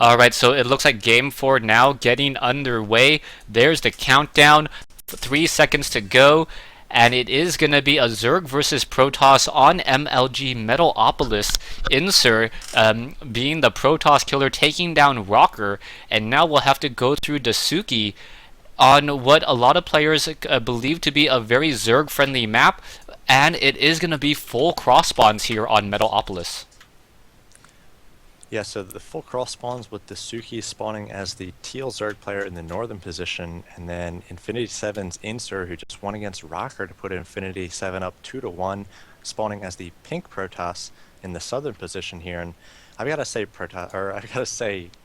Alright, so it looks like game 4 now getting underway. There's the countdown, 3 seconds to go, and it is going to be a Zerg versus Protoss on MLG Metalopolis. Inser being the Protoss killer taking down Rocker, and now we'll have to go through Dasuki on what a lot of players believe to be a very Zerg friendly map, and it is going to be full cross spawns here on Metalopolis. Yeah, so the full cross spawns with Dasuki spawning as the teal Zerg player in the northern position, and then Infinity Seven's Inser, who just won against Rocker to put Infinity Seven up 2-1, spawning as the pink Protoss in the southern position here. And I've got to say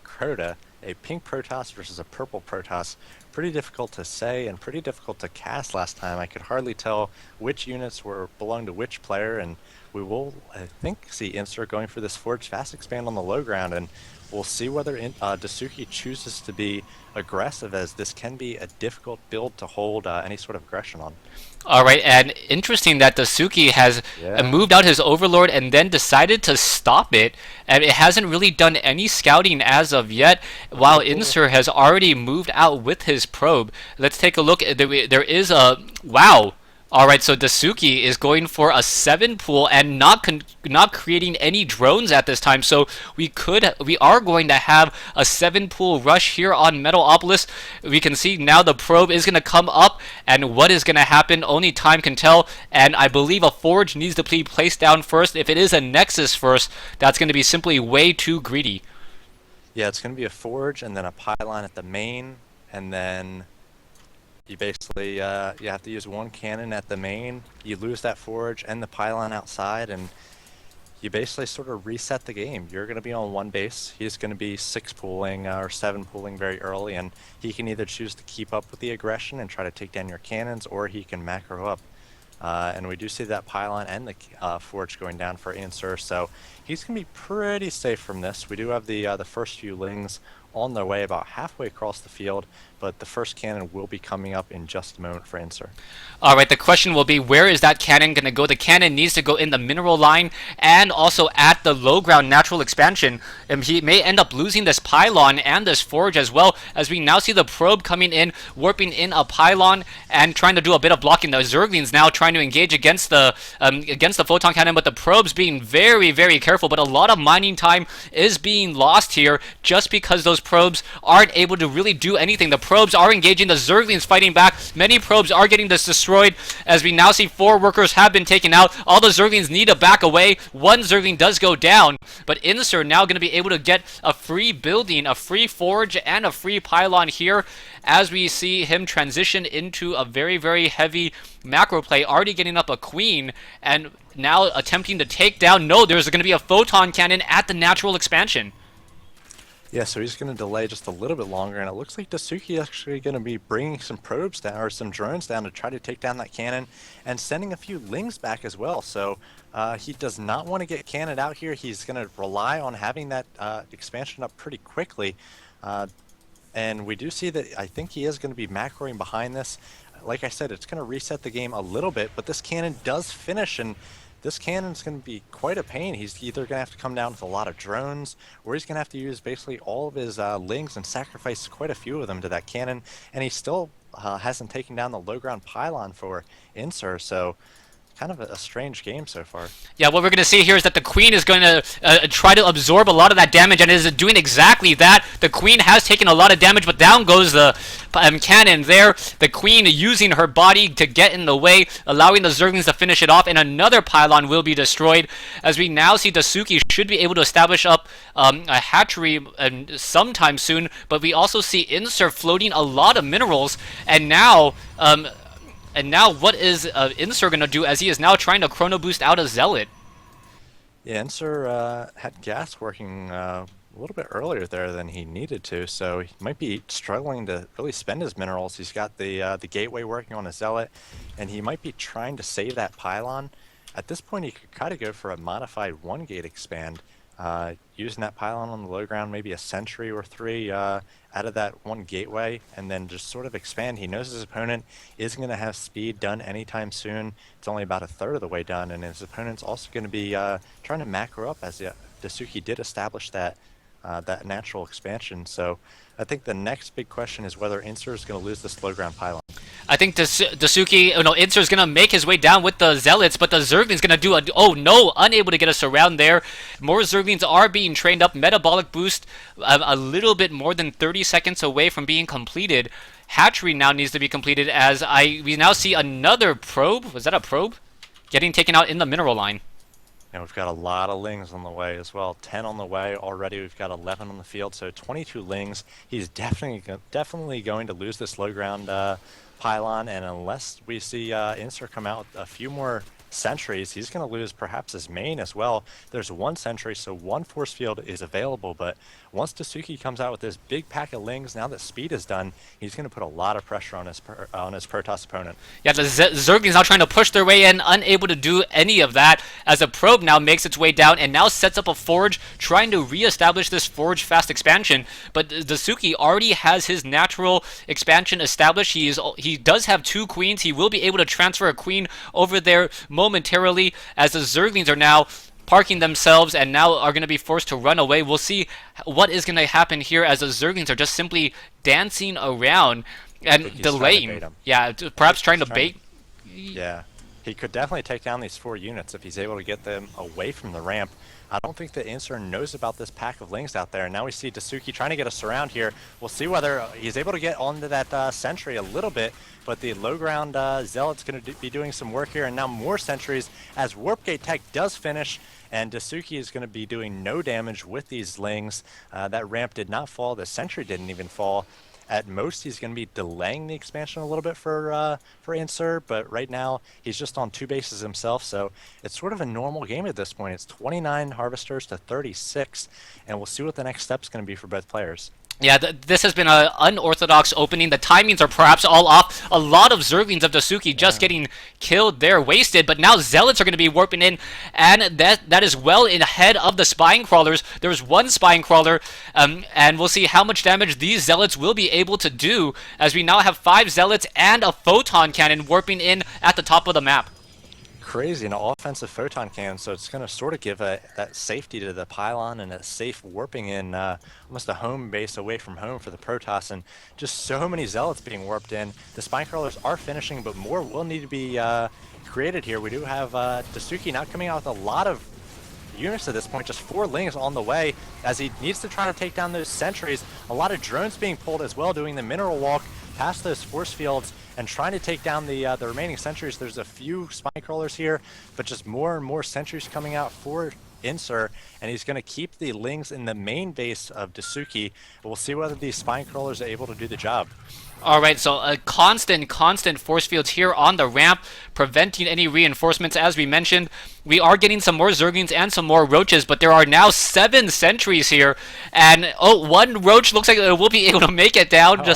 Crota, a pink Protoss versus a purple Protoss, pretty difficult to say and pretty difficult to cast last time. I could hardly tell which units were belong to which player, and we will, I think, see Inster going for this Forge Fast Expand on the low ground, and we'll see whether Dasuki chooses to be aggressive, as this can be a difficult build to hold any sort of aggression on. Alright, and interesting that Dasuki has Yeah. moved out his Overlord and then decided to stop it, and it hasn't really done any scouting as of yet, while Inser has already moved out with his probe. Let's take a look. There is a... Wow! Alright, so Dasuki is going for a 7 pool and not creating any drones at this time, so we are going to have a 7 pool rush here on Metalopolis. We can see now the probe is going to come up, and what is going to happen, only time can tell, and I believe a Forge needs to be placed down first. If it is a Nexus first, that's going to be simply way too greedy. Yeah, it's going to be a Forge and then a pylon at the main, and then you basically you have to use one cannon at the main. You lose that Forge and the pylon outside, and you basically sort of reset the game. You're going to be on one base. He's going to be 6 pooling or 7 pooling very early, and he can either choose to keep up with the aggression and try to take down your cannons, or he can macro up. And we do see that pylon and the Forge going down for Answer, so he's going to be pretty safe from this. We do have the first few lings on their way about halfway across the field, but the first cannon will be coming up in just a moment for Answer. Alright, the question will be, where is that cannon going to go? The cannon needs to go in the mineral line and also at the low ground natural expansion. He may end up losing this pylon and this forge as well, as we now see the probe coming in, warping in a pylon and trying to do a bit of blocking. The Zerglings now trying to engage against the photon cannon, but the probe's being very, very careful. But a lot of mining time is being lost here just because those probes aren't able to really do anything. The probes are engaging, the Zerglings fighting back. Many probes are getting destroyed, as we now see 4 workers have been taken out. All the Zerglings need to back away. 1 Zergling does go down, but Inser now going to be able to get a free building, a free forge, and a free pylon here, as we see him transition into a very, very heavy macro play, already getting up a queen, and now attempting to take down... No, there's going to be a photon cannon at the natural expansion. Yeah, so he's going to delay just a little bit longer, and it looks like Dasuki actually going to be bringing some probes down, or some drones down, to try to take down that cannon, and sending a few lings back as well. So he does not want to get cannoned out here. He's going to rely on having that expansion up pretty quickly. And we do see that I think he is going to be macroing behind this. Like I said, it's going to reset the game a little bit, but this cannon does finish, and this cannon's going to be quite a pain. He's either going to have to come down with a lot of drones, or he's going to have to use basically all of his lings and sacrifice quite a few of them to that cannon, and he still hasn't taken down the low ground pylon for Inser, so kind of a strange game so far. Yeah, what we're going to see here is that the Queen is going to try to absorb a lot of that damage, and is doing exactly that. The Queen has taken a lot of damage, but down goes the cannon there. The Queen using her body to get in the way, allowing the Zerglings to finish it off, and another pylon will be destroyed, as we now see Dasuki should be able to establish up a hatchery sometime soon, but we also see Inser floating a lot of minerals, and now... what is Inser going to do, as he is now trying to chrono boost out a Zealot? Yeah, Inser had gas working a little bit earlier there than he needed to, so he might be struggling to really spend his minerals. He's got the gateway working on a Zealot, and he might be trying to save that pylon. At this point, he could kind of go for a modified 1-gate expand, using that pylon on the low ground, maybe a sentry or 3 out of that 1 gateway, and then just sort of expand. He knows his opponent isn't going to have speed done anytime soon. It's only about a third of the way done, and his opponent's also going to be trying to macro up, as Dasuki did establish that that natural expansion. So I think the next big question is whether Inser is going to lose this low ground pylon. I think Dasuki, no, Inser's gonna make his way down with the Zealots, but the Zergling's gonna do a, oh no, unable to get a surround there. More Zerglings are being trained up. Metabolic boost a little bit more than 30 seconds away from being completed. Hatchery now needs to be completed as we now see another probe. Was that a probe? Getting taken out in the mineral line. And we've got a lot of lings on the way as well. 10 on the way already. We've got 11 on the field, so 22 lings. He's definitely going to lose this low ground pylon, and unless we see Inser come out with a few more sentries, he's going to lose perhaps his main as well. There's one sentry, so one force field is available, but once Dasuki comes out with this big pack of lings, now that speed is done, he's going to put a lot of pressure on his Protoss opponent. Yeah, the Zerglings now trying to push their way in, unable to do any of that, as a probe now makes its way down and now sets up a forge, trying to re-establish this forge fast expansion. But Dasuki already has his natural expansion established. He does have 2 queens. He will be able to transfer a queen over there momentarily, as the Zerglings are now parking themselves and now are going to be forced to run away. We'll see what is going to happen here, as the Zerglings are just simply dancing around and delaying. Yeah, perhaps trying to bait. Yeah, he could definitely take down these 4 units if he's able to get them away from the ramp. I don't think that Inser knows about this pack of lings out there. And now we see Dasuki trying to get a surround here. We'll see whether he's able to get onto that sentry a little bit, but the low ground Zealot's going to be doing some work here, and now more sentries as Warp Gate Tech does finish, and Dasuki is going to be doing no damage with these lings. That ramp did not fall. The sentry didn't even fall. At most, he's going to be delaying the expansion a little bit for Inser, but right now he's just on 2 bases himself, so it's sort of a normal game at this point. It's 29 Harvesters to 36, and we'll see what the next step's going to be for both players. Yeah, this has been an unorthodox opening. The timings are perhaps all off. A lot of Zerglings of Dasuki just getting killed there, wasted. But now Zealots are going to be warping in, and that is well ahead of the Spine Crawlers. There's one Spine Crawler, and we'll see how much damage these Zealots will be able to do, as we now have 5 Zealots and a Photon Cannon warping in at the top of the map. Crazy, an offensive photon cannon, so it's going to sort of give that safety to the pylon and a safe warping in, almost a home base away from home for the Protoss, and just so many Zealots being warped in. The Spine Crawlers are finishing, but more will need to be created here. We do have Dasuki now coming out with a lot of units at this point, just 4 lings on the way, as he needs to try to take down those sentries. A lot of drones being pulled as well, doing the mineral walk past those force fields and trying to take down the remaining sentries. There's a few Spine Crawlers here, but just more and more sentries coming out for Inser, and he's going to keep the lings in the main base of Dasuki. We'll see whether these Spine Crawlers are able to do the job. Alright, so a constant force fields here on the ramp, preventing any reinforcements. As we mentioned, we are getting some more Zerglings and some more Roaches, but there are now 7 sentries here, and one Roach looks like it will be able to make it down.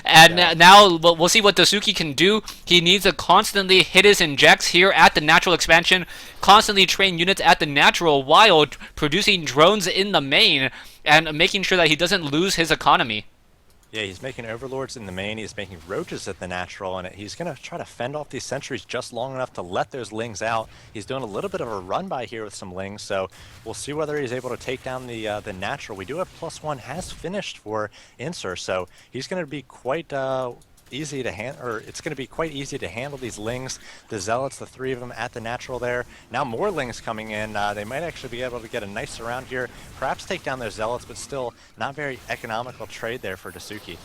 Now we'll see what Dasuki can do. He needs to constantly hit his injects here at the natural expansion, constantly train units at the natural while producing drones in the main, and making sure that he doesn't lose his economy. Yeah, he's making Overlords in the main, he's making Roaches at the natural, and he's going to try to fend off these sentries just long enough to let those lings out. He's doing a little bit of a run by here with some lings, so we'll see whether he's able to take down the natural. We do have +1 has finished for Inser, so he's going to be quite easy to handle, or it's going to be quite easy to handle these lings. The Zealots, the 3 of them at the natural there. Now more lings coming in. They might actually be able to get a nice surround here, perhaps take down those Zealots, but still not very economical trade there for Dasuki.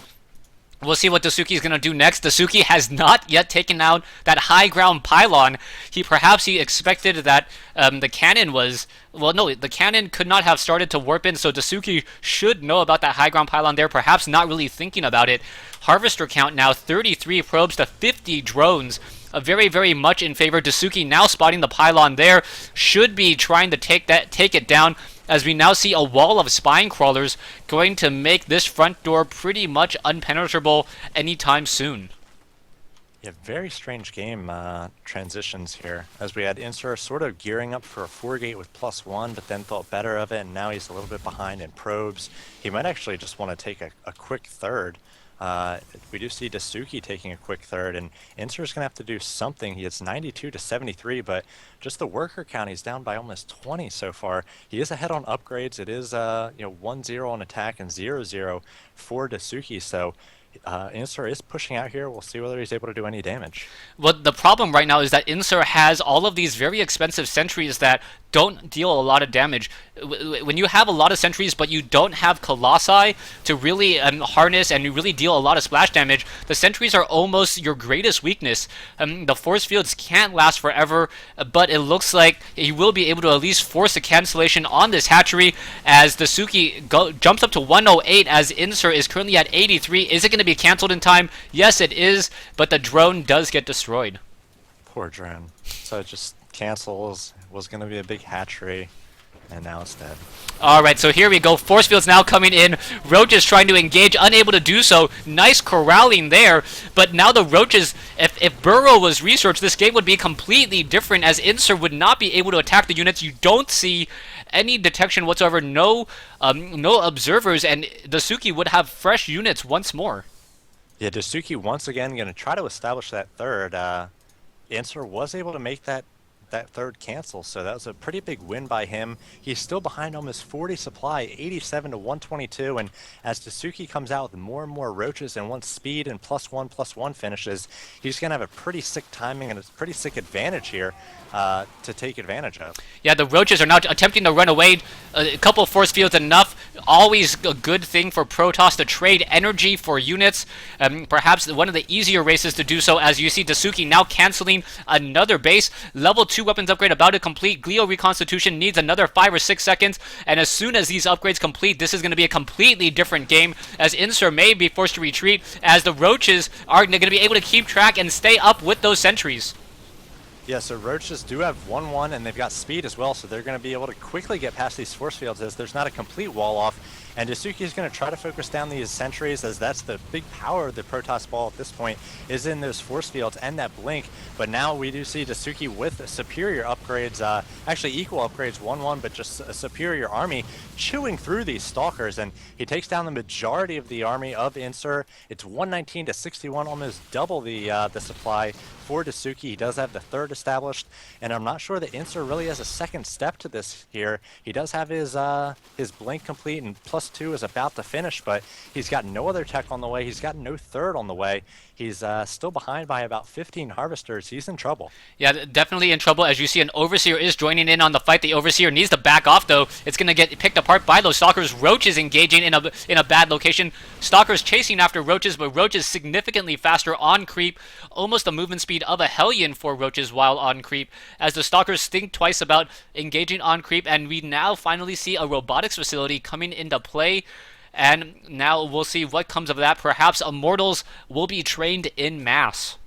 We'll see what Dasuki is going to do next. Dasuki has not yet taken out that high ground pylon. Perhaps he expected that the cannon was... Well, no, the cannon could not have started to warp in, so Dasuki should know about that high ground pylon there, perhaps not really thinking about it. Harvester count now 33 probes to 50 drones. Very, very much in favor. Dasuki now spotting the pylon there. Should be trying to take it down, as we now see a wall of Spine Crawlers going to make this front door pretty much unpenetrable anytime soon. Yeah, very strange game transitions here, as we had Inser sort of gearing up for a 4-gate with +1, but then thought better of it, and now he's a little bit behind in probes. He might actually just want to take a quick third. We do see Dasuki taking a quick third, and Inser's going to have to do something. He is 92 to 73, but just the worker count, he's down by almost 20 so far. He is ahead on upgrades. It is 1-0 on attack and 0-0 for Dasuki, so Inser is pushing out here. We'll see whether he's able to do any damage. Well, the problem right now is that Inser has all of these very expensive sentries that don't deal a lot of damage. When you have a lot of sentries but you don't have Colossi to really harness and you really deal a lot of splash damage, the sentries are almost your greatest weakness. The force fields can't last forever, but it looks like he will be able to at least force a cancellation on this hatchery as Dasuki jumps up to 108 as Inser is currently at 83. Is it going to be cancelled in time? Yes, it is, but the drone does get destroyed. Poor drone. So it just cancels. Was going to be a big hatchery, and now it's dead. Alright, so here we go. Force fields now coming in. Roach is trying to engage, unable to do so. Nice corralling there, but now the Roaches, if Burrow was researched, this game would be completely different as Inser would not be able to attack the units. You don't see any detection whatsoever, no observers, and Dasuki would have fresh units once more. Yeah, Dasuki once again going to try to establish that third. Inser was able to make that third cancel, so that was a pretty big win by him. He's still behind almost 40 supply, 87 to 122, and as Dasuki comes out with more and more roaches and wants speed and +1/+1 finishes, he's going to have a pretty sick timing and a pretty sick advantage here to take advantage of. Yeah, the Roaches are now attempting to run away. A couple of force fields enough. Always a good thing for Protoss to trade energy for units. Perhaps one of the easier races to do so, as you see Dasuki now canceling another base. Level 2 weapons upgrade about to complete. Glio reconstitution needs another 5 or 6 seconds. And as soon as these upgrades complete, this is going to be a completely different game, as Inser may be forced to retreat, as the Roaches are going to be able to keep track and stay up with those sentries. Yeah, so Roaches do have 1-1, and they've got speed as well, so they're going to be able to quickly get past these force fields as there's not a complete wall off. And Dasuki is going to try to focus down these sentries, as that's the big power of the Protoss ball at this point, is in those force fields and that blink. But now we do see Dasuki with superior upgrades, actually equal upgrades, 1-1, but just a superior army chewing through these stalkers, and he takes down the majority of the army of Inser. It's 119 to 61, almost double the supply for Dasuki. He does have the third established, and I'm not sure that Inser really has a second step to this here. He does have his blink complete, and +2 is about to finish, but he's got no other tech on the way. He's got no third on the way. He's still behind by about 15 harvesters. He's in trouble. Yeah, definitely in trouble. As you see, an Overseer is joining in on the fight. The Overseer needs to back off, though. It's going to get picked apart by those Stalkers. Roaches engaging in a bad location. Stalkers chasing after Roaches, but Roaches significantly faster on creep. Almost the movement speed of a Hellion for Roaches while on creep, as the Stalkers think twice about engaging on creep, and we now finally see a robotics facility coming into play. And now we'll see what comes of that. Perhaps Immortals will be trained in mass.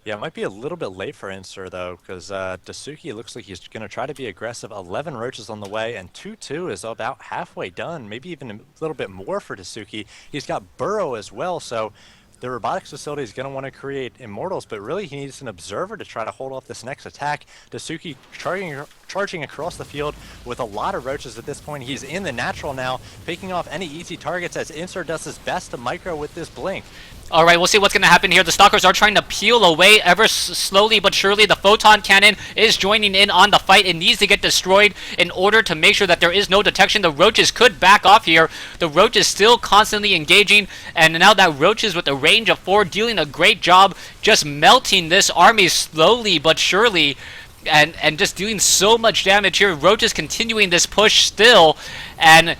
Yeah, it might be a little bit late for Inser, though, because Dasuki looks like he's going to try to be aggressive. 11 roaches on the way, and 2-2 is about halfway done, maybe even a little bit more for Dasuki. He's got Burrow as well, so the robotics facility is going to want to create Immortals, but really he needs an observer to try to hold off this next attack. Dasuki charging across the field with a lot of roaches at this point. He's in the natural now, picking off any easy targets as Inser does his best to micro with this blink. Alright, we'll see what's going to happen here. The Stalkers are trying to peel away ever slowly but surely. The Photon Cannon is joining in on the fight. It needs to get destroyed in order to make sure that there is no detection. The Roaches could back off here. The Roaches still constantly engaging, and now that Roaches with a range of 4 dealing a great job just melting this army slowly but surely. And just doing so much damage here. Roaches continuing this push still, and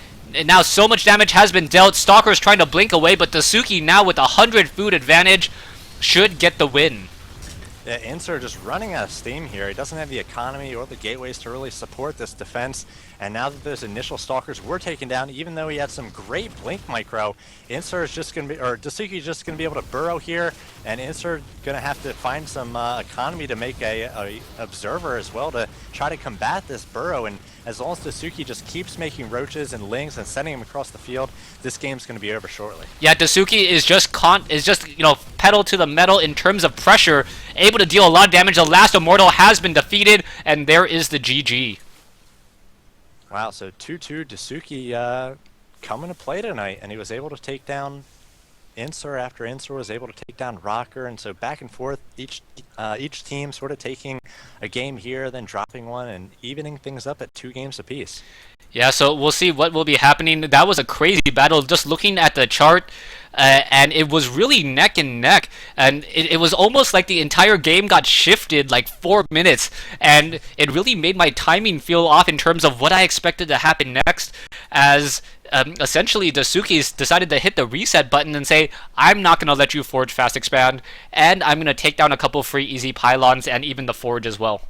now so much damage has been dealt. Stalkers trying to blink away, but Dasuki now with 100 food advantage should get the win. Yeah, Inser just running out of steam here. He doesn't have the economy or the gateways to really support this defense. And now that those initial Stalkers were taken down, even though he had some great blink micro, Inser is just going to be, or Dasuki is just going to be able to burrow here, and Inser going to have to find some economy to make a observer as well to try to combat this burrow. And as long as Dasuki just keeps making roaches and lings and sending them across the field, this game's going to be over shortly. Yeah, Dasuki is just pedal to the metal in terms of pressure, able to deal a lot of damage. The last Immortal has been defeated, and there is the GG. Wow, so 2-2 Dasuki coming to play tonight, and he was able to take down Insur after Insur was able to take down Rocker, and so back and forth, each team sort of taking a game here, then dropping one, and evening things up at 2 games apiece. Yeah, so we'll see what will be happening. That was a crazy battle. Just looking at the chart, and it was really neck and neck, and it was almost like the entire game got shifted like 4 minutes, and it really made my timing feel off in terms of what I expected to happen next, as essentially the Sukis decided to hit the reset button and say, I'm not going to let you forge fast expand, and I'm going to take down a couple free easy pylons and even the forge as well.